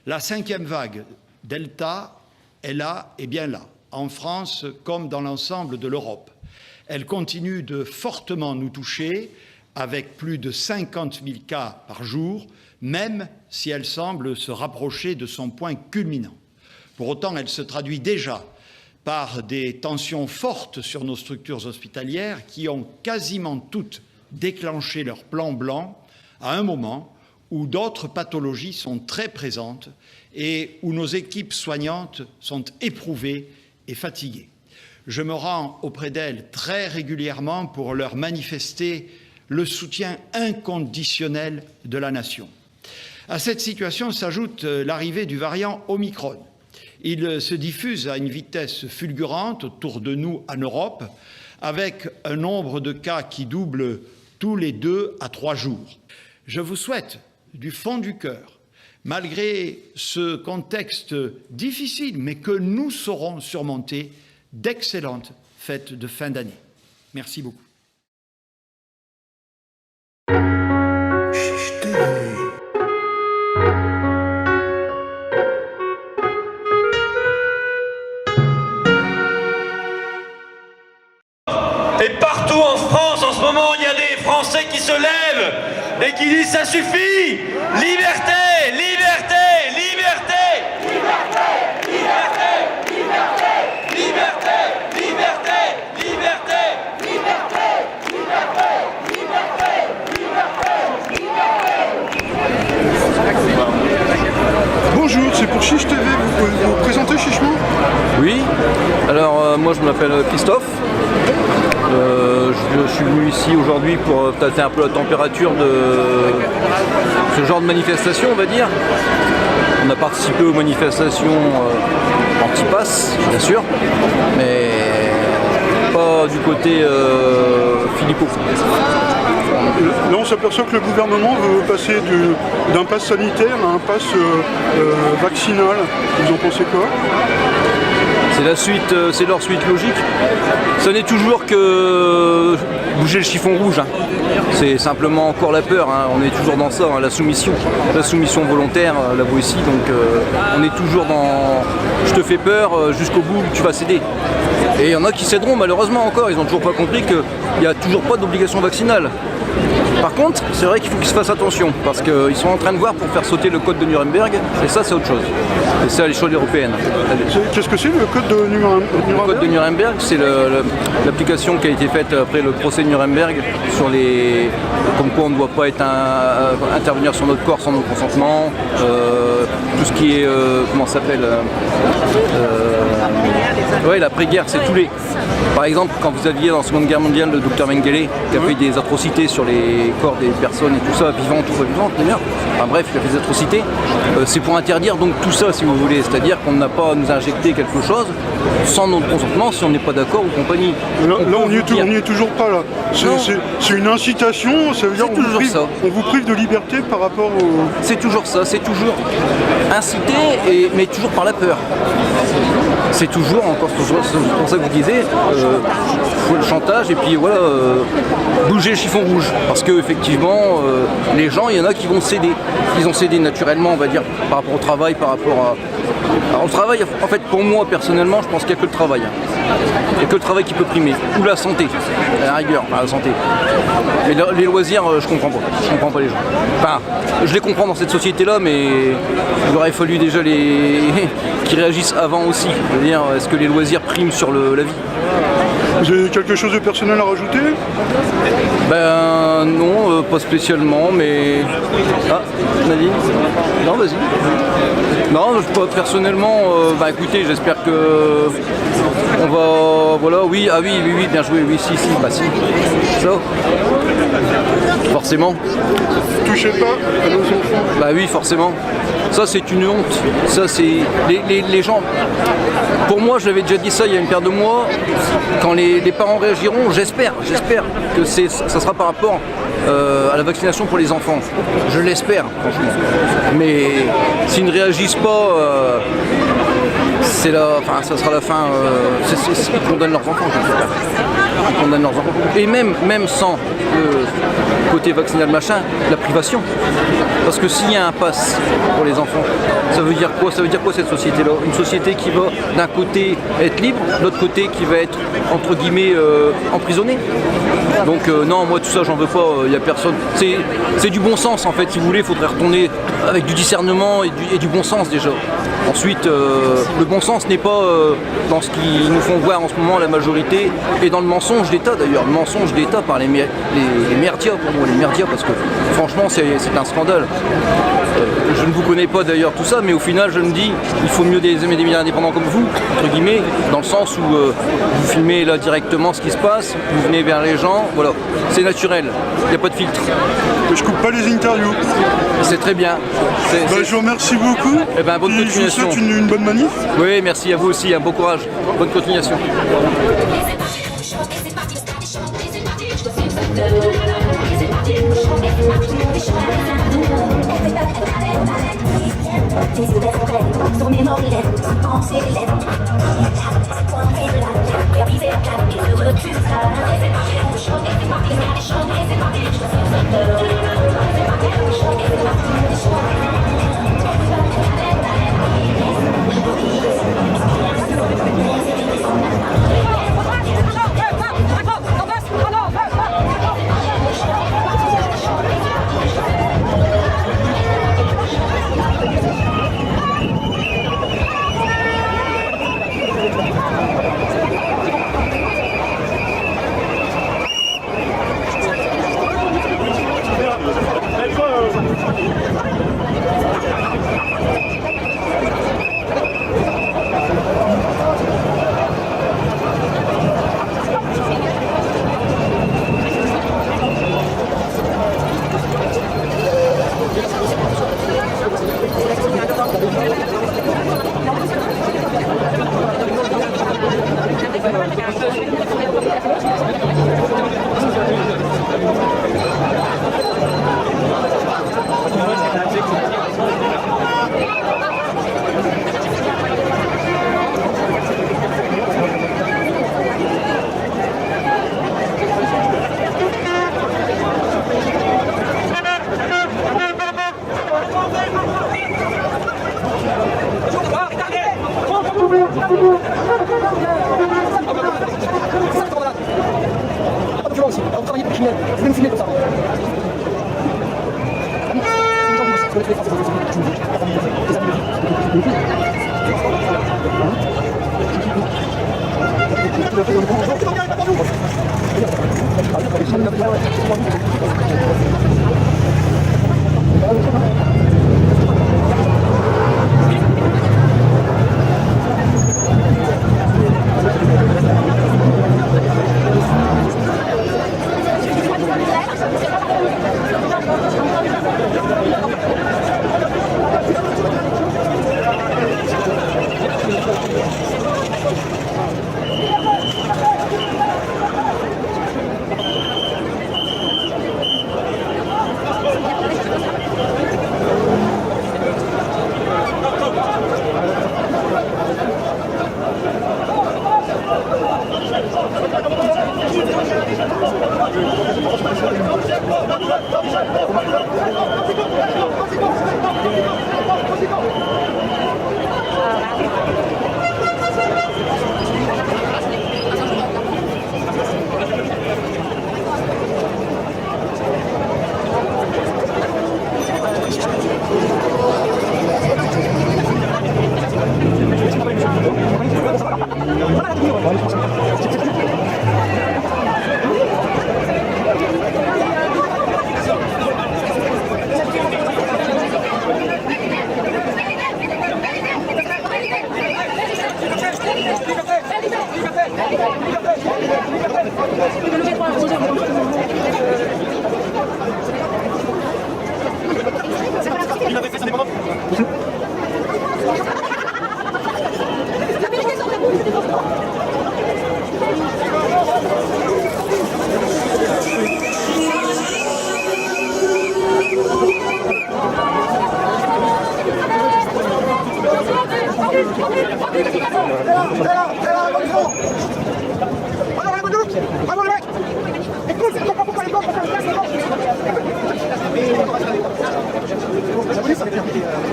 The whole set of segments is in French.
La cinquième vague Delta est là et bien là, en France comme dans l'ensemble de l'Europe. Elle continue de fortement nous toucher, avec plus de 50 000 cas par jour, même si elle semble se rapprocher de son point culminant. Pour autant, elle se traduit déjà par des tensions fortes sur nos structures hospitalières qui ont quasiment toutes déclenché leur plan blanc à un moment où d'autres pathologies sont très présentes et où nos équipes soignantes sont éprouvées et fatiguées. Je me rends auprès d'elles très régulièrement pour leur manifester le soutien inconditionnel de la nation. À cette situation s'ajoute l'arrivée du variant Omicron. Il se diffuse à une vitesse fulgurante autour de nous en Europe, avec un nombre de cas qui double tous les 2 à 3 jours. Je vous souhaite, du fond du cœur, malgré ce contexte difficile, mais que nous saurons surmonter, d'excellentes fêtes de fin d'année. Merci beaucoup. Et partout en France, en ce moment, il y a des Français qui se lèvent et qui disent « ça suffit ! Liberté, liberté, liberté ! Liberté, liberté, liberté, liberté, liberté, liberté, liberté, liberté, liberté, Bonjour, c'est pour Chiche TV, vous pouvez vous présenter Chichement? Oui, alors moi je m'appelle Christophe. Je suis venu ici aujourd'hui pour tâter un peu la température de ce genre de manifestation, on va dire. On a participé aux manifestations anti-pass, bien sûr, mais pas du côté Philippot. Là, on s'aperçoit que le gouvernement veut passer d'un pass sanitaire à un pass vaccinal. Vous en pensez quoi? C'est la suite, c'est leur suite logique. Ce n'est toujours que bouger le chiffon rouge. Hein. C'est simplement encore la peur. Hein. On est toujours dans ça, hein, la soumission volontaire, la voici. Donc on est toujours dans je te fais peur jusqu'au bout, tu vas céder. Et il y en a qui céderont malheureusement encore. Ils n'ont toujours pas compris qu'il n'y a toujours pas d'obligation vaccinale. Par contre, c'est vrai qu'il faut qu'ils se fassent attention, parce qu'ils sont en train de voir pour faire sauter le code de Nuremberg, et ça c'est autre chose. Et ça, les choses européennes. Qu'est-ce que c'est le code de Nuremberg? Le code de Nuremberg, c'est l'application qui a été faite après le procès de Nuremberg, sur les... comme quoi on ne doit pas intervenir sur notre corps sans notre consentement, tout ce qui est... comment ça s'appelle ouais, l'après-guerre, c'est tous les... Par exemple, quand vous aviez dans la Seconde Guerre mondiale le docteur Mengele, qui a fait des atrocités sur les corps des personnes et tout ça, vivantes ou pas vivantes, d'ailleurs. Enfin bref, il a fait des atrocités. C'est pour interdire donc tout ça, si vous voulez. C'est-à-dire qu'on n'a pas à nous injecter quelque chose sans notre consentement, si on n'est pas d'accord ou compagnie. Là, on n'y est toujours pas là. C'est une incitation, ça veut dire on vous prive de liberté par rapport au... C'est toujours ça, c'est toujours inciter, mais toujours par la peur. C'est toujours, encore c'est pour ça que vous disiez, faut le chantage et puis voilà, bouger le chiffon rouge. Parce que effectivement, les gens, il y en a qui vont céder. Ils ont cédé naturellement, on va dire, par rapport au travail, par rapport à... Alors le travail, en fait, pour moi, personnellement, je pense qu'il n'y a que le travail. Il n'y a que le travail qui peut primer. Ou la santé, à la rigueur, la santé. Mais les loisirs, je comprends pas. Je comprends pas les gens. Enfin, je les comprends dans cette société-là, mais il aurait fallu déjà qu'ils réagissent avant aussi. C'est-à-dire, est-ce que les loisirs priment sur la vie? Vous avez quelque chose de personnel à rajouter? Ben non, pas spécialement, mais... Ah, Nadine? Non, vas-y. Non, pas personnellement, bah écoutez, j'espère que... On va... Voilà, oui, ah oui, bien joué, oui, si, bah si. Ça forcément. Touchez pas à nos enfants. Bah oui, forcément. Ça, c'est une honte. Ça, c'est... Les gens... Pour moi, j'avais déjà dit ça il y a une paire de mois. Quand les parents réagiront, j'espère que ça sera par rapport à la vaccination pour les enfants. Je l'espère, franchement. Mais s'ils ne réagissent pas... ça sera la fin. Ils condamnent leurs enfants, j'espère. Ils condamnent leurs enfants. Et même sans le côté vaccinal machin, la privation. Parce que s'il y a un pass pour les enfants, Ça veut dire quoi? Ça veut dire quoi cette société-là? Une société qui va d'un côté être libre, de l'autre côté qui va être entre guillemets emprisonnée. Donc non, moi tout ça j'en veux pas, il n'y a personne. C'est du bon sens en fait, si vous voulez, il faudrait retourner avec du discernement et du bon sens déjà. Ensuite, le bon sens n'est pas dans ce qu'ils nous font voir en ce moment la majorité, et dans le mensonge d'État d'ailleurs, le mensonge d'État par les merdias pour moi, les merdias, parce que franchement c'est un scandale. Je ne vous connais pas d'ailleurs tout ça, mais au final je me dis, il faut mieux des médias indépendants comme vous, entre guillemets, dans le sens où vous filmez là directement ce qui se passe, vous venez vers les gens, voilà, c'est naturel, il n'y a pas de filtre. Je coupe pas les interviews. C'est très bien. Je vous remercie beaucoup. Eh ben, bonne continuation. Je vous souhaite une bonne manif. Oui, merci à vous aussi, bon courage, bonne continuation.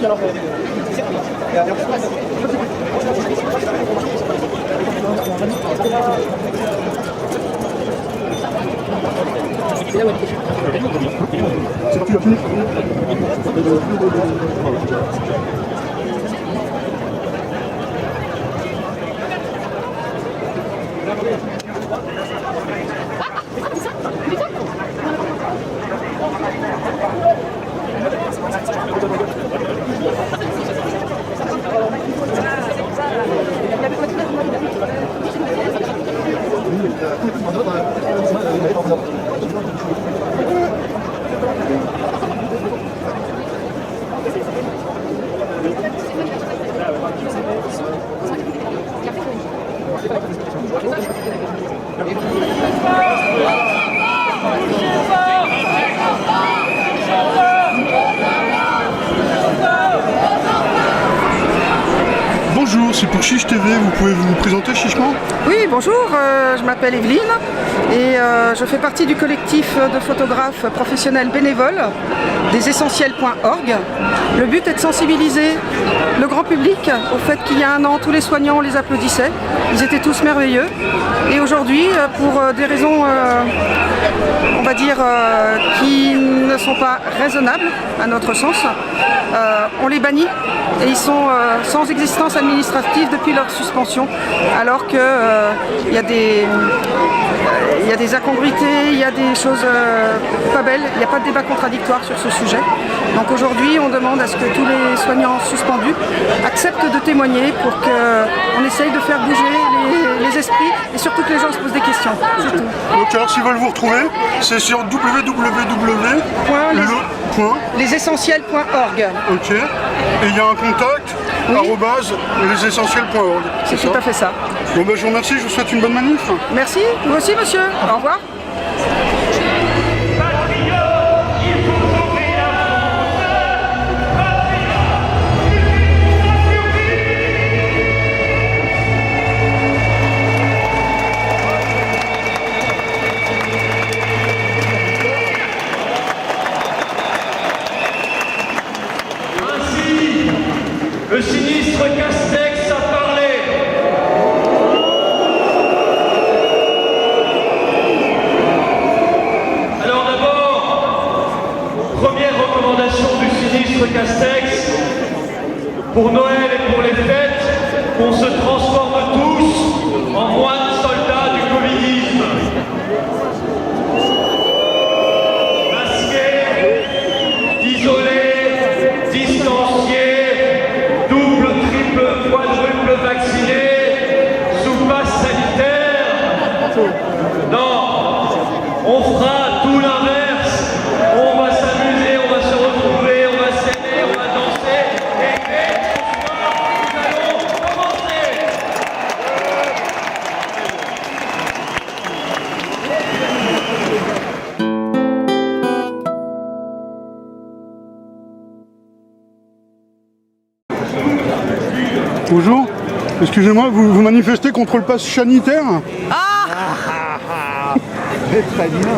Gracias. Bonjour, c'est pour Chiche TV, vous pouvez vous présenter chichement? Oui, bonjour, je m'appelle Evelyne et je fais partie du collectif de photographes professionnels bénévoles des essentiels.org. Le but est de sensibiliser le grand public au fait qu'il y a un an, tous les soignants, on les applaudissait. Ils étaient tous merveilleux. Et aujourd'hui, pour des raisons, on va dire, qui ne sont pas raisonnables à notre sens, on les bannit et ils sont sans existence administrative depuis leur suspension, alors qu'il y a des incongruités, il y a des choses pas belles, il n'y a pas de débat contradictoire sur ce sujet. Donc aujourd'hui, on demande à ce que tous les soignants suspendus acceptent de témoigner pour qu'on essaye de faire bouger les esprits et surtout que les gens se posent des questions. C'est tout. Donc alors s'ils veulent vous retrouver, c'est sur lesessentiels.org. Ok. Et il y a un contact, Oui. @lesessentiels.org. C'est tout à fait ça. Bon ben je vous remercie, je vous souhaite une bonne manif. Merci, vous aussi monsieur. Au revoir. Le sinistre Castex a parlé. Alors d'abord, première recommandation du sinistre Castex, pour Noël et pour les fêtes, qu'on se transforme tous en moines soldats du covidisme. Masqués, isolés, distanciés, double, triple, quadruple vacciné, sous passe sanitaire. Non, on fera tout l'inverse. On va s'amuser, on va se retrouver, on va s'aimer, on va danser. Et dès ce soir, nous allons commencer. Bonjour. Excusez-moi, vous manifestez contre le pass sanitaire? Très bien.